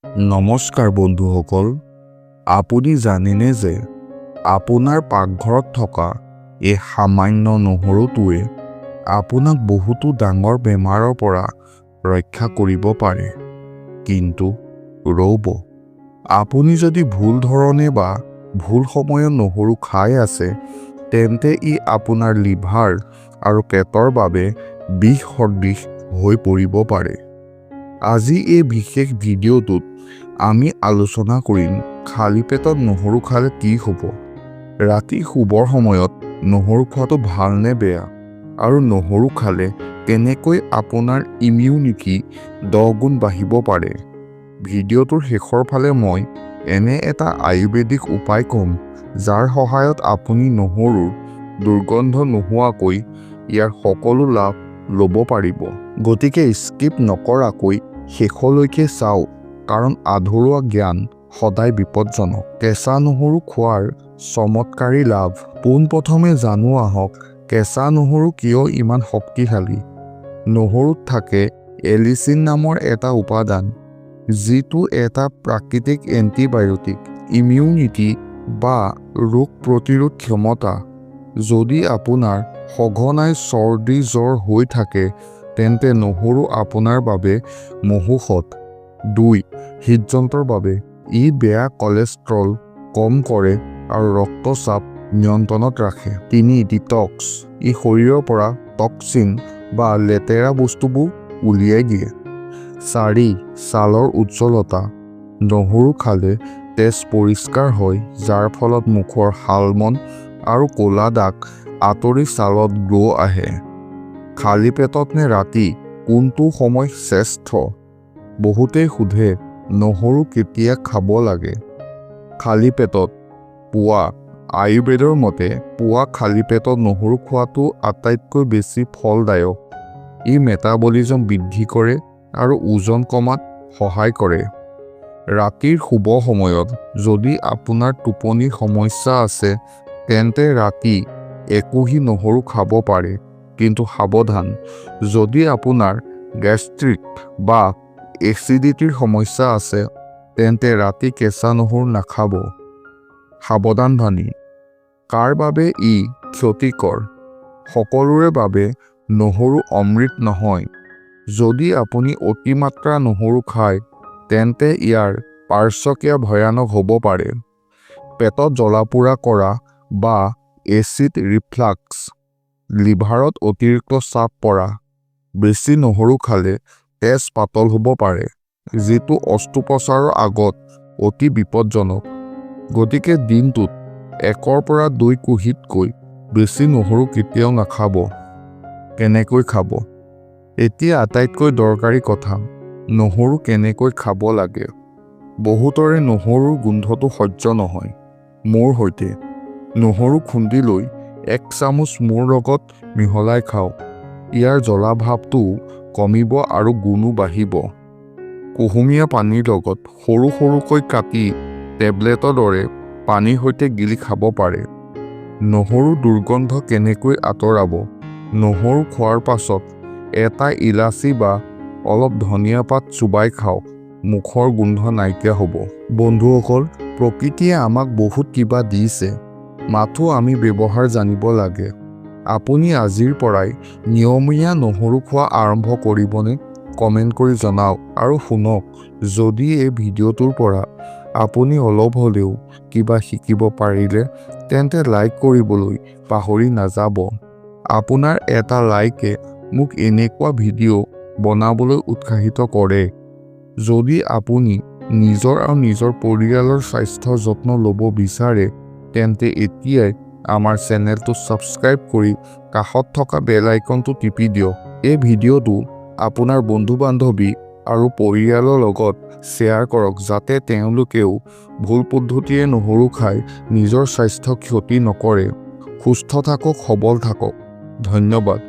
নমস্কাৰ বন্ধুসকল, আপুনি জানেনে যে আপোনাৰ পাকঘৰত থকা এই সামান্য নহৰুটোৱে আপোনাক বহুতো ডাঙৰ বেমাৰৰ পৰা ৰক্ষা কৰিব পাৰে। কিন্তু ৰ'ব, আপুনি যদি ভুল ধৰণে বা ভুল সময়ত নহৰু খাই আছে, তেন্তে ই আপোনাৰ লিভাৰ আৰু পেটৰ বাবে বিষ সদৃশ হৈ পৰিব পাৰে। আজি এই বিশেষ ভিডিঅ'টোত আমি আলোচনা কৰিম খালী পেটত নহৰু খালে কি হ'ব, ৰাতি শুবৰ সময়ত নহৰু খোৱাটো ভাল নে বেয়া, আৰু নহৰু খালে কেনেকৈ আপোনাৰ ইমিউনিটি 10 গুণ বাঢ়িব পাৰে। ভিডিঅ'টোৰ শেষৰ ফালে মই এনে এটা আয়ুৰ্বেদিক উপায় ক'ম যাৰ সহায়ত আপুনি নহৰুৰ দুৰ্গন্ধ নোহোৱাকৈ ইয়াৰ সকলো লাভ ল'ব পাৰিব। গতিকে স্কিপ নকৰাকৈ শেষলৈকে চাওক, কাৰণ আধৰুৱা জ্ঞান সদায় বিপদজনক। কেঁচা নহৰু খোৱাৰ চমৎকাৰী লাভ। পোনপ্ৰথমে জানো আহক, কেঁচা নহৰু কিয় ইমান শক্তিশালী। নহৰুত থাকে এলিচিন নামৰ এটা উপাদান, যিটো এটা প্ৰাকৃতিক এণ্টিবায়'টিক। ইমিউনিটি বা ৰোগ প্ৰতিৰোধ ক্ষমতা। যদি আপোনাৰ সঘনাই চৰ্দি জ্বৰ হৈ থাকে, তেন্তে নহৰু আপোনাৰ বাবে মহৌষধ। 2. হৃদযন্ত্ৰৰ বাবে ই বেয়া কলেষ্ট্ৰল কম কৰে আৰু ৰক্তচাপ নিয়ন্ত্ৰণত ৰাখে। 3. ডিটক্স, ই শৰীৰৰ পৰা টক্সিন বা লেতেৰা বস্তুবোৰ উলিয়াই দিয়ে। 4. ছালৰ উজ্জ্বলতা, নহৰু খালে তেজ পৰিষ্কাৰ হয়, যাৰ ফলত মুখৰ শালমন আৰু ক'লা দাগ আঁতৰি ছালত গ্ল' আহে। খালী পেটত নে ৰাতি, কোনটো সময় শ্ৰেষ্ঠ? বহুতেই সোধে নহৰু কেতিয়া খাব লাগে। খালী পেটত পুৱা। আয়ুৰ্বেদৰ মতে পুৱা খালী পেটত নহৰু খোৱাটো আটাইতকৈ বেছি ফলদায়ক। ই মেটাবলিজম বৃদ্ধি কৰে আৰু ওজন কমাত সহায় কৰে। ৰাতিৰ শুব সময়ত যদি আপোনাৰ টোপনিৰ সমস্যা আছে, তেন্তে ৰাতি একুহি নহৰু খাব পাৰে। কিন্তু সাৱধান, যদি আপোনাৰ গেষ্ট্ৰিক বা এচিডিটিৰ সমস্যা আছে, তেন্তে ৰাতি কেঁচা নহৰু নাখাব। সাৱধানবাণী, কাৰ বাবে ই ক্ষতিকৰ? সকলোৰে বাবে নহৰু অমৃত নহয়। যদি আপুনি অতিমাত্ৰা নহৰু খায়, তেন্তে ইয়াৰ পাৰ্শ্বক্ৰিয়া ভয়ানক হ'ব পাৰে। পেটত জ্বলা-পোৰা কৰা বা এচিড ৰিফ্লাক্স, লিভাৰত অতিৰিক্ত চাপ পৰা। বেছি নহৰু খালে তেজ পাতল হ'ব পাৰে, যিটো অস্ত্ৰোপচাৰৰ আগত অতি বিপদজনক। গতিকে দিনটোত 1ৰ পৰা 2 কুহিতকৈ বেছি নহৰু কেতিয়াও নাখাব। কেনেকৈ খাব? এতিয়া আটাইতকৈ দৰকাৰী কথা, নহৰু কেনেকৈ খাব লাগে। বহুতৰে নহৰুৰ গোন্ধটো সহ্য নহয়। মোৰ সৈতে নহৰু খুন্দি লৈ 1 চামুচ মৌৰ লগত মিহলাই খাওক। ইয়াৰ জ্বলা ভাৱটোও কমিব আৰু গুণো বাঢ়িব। কুহুমীয়া পানীৰ লগত সৰু সৰুকৈ কাটি টেবলেটৰ দৰে পানীৰ সৈতে গিলি খাব পাৰে। নহৰুৰ দুৰ্গন্ধ কেনেকৈ আঁতৰাব? নহৰু খোৱাৰ পাছত এটা ইলাচি বা অলপ ধনিয়া পাত চুবাই খাওক। মুখৰ গোন্ধ নাইকিয়া হ'ব। বন্ধুসকল, প্ৰকৃতিয়ে আমাক বহুত কিবা দিছে, মাথো আমি ব্যৱহাৰ জানিব লাগে। আপুনি আজিৰ পৰাই নিয়মীয়া নহৰু খোৱা আৰম্ভ কৰিবনে? কমেণ্ট কৰি জনাওক। আৰু শুনক, যদি এই ভিডিঅ'টোৰ পৰা আপুনি অলপ হ'লেও কিবা শিকিব পাৰিলে, তেন্তে লাইক কৰিবলৈ পাহৰি নাযাব। আপোনাৰ এটা লাইকে মোক এনেকুৱা ভিডিঅ' বনাবলৈ উৎসাহিত কৰে। যদি আপুনি নিজৰ আৰু নিজৰ পৰিয়ালৰ স্বাস্থ্যৰ যত্ন ল'ব বিচাৰে, তেন্তে এতিয়াই আমাৰ চেনেলটো ছাবস্ক্ৰাইব কৰি কাষত থকা বেল আইকনটো টিপি দিয়ক। এই ভিডিঅ'টো আপোনাৰ বন্ধু-বান্ধৱী আৰু পৰিয়ালৰ লগত শ্বেয়াৰ কৰক, যাতে তেওঁলোকেও ভুল পদ্ধতিৰে নহৰু খাই নিজৰ স্বাস্থ্য ক্ষতি নকৰে। সুস্থ থাকক, সবল থাকক। ধন্যবাদ।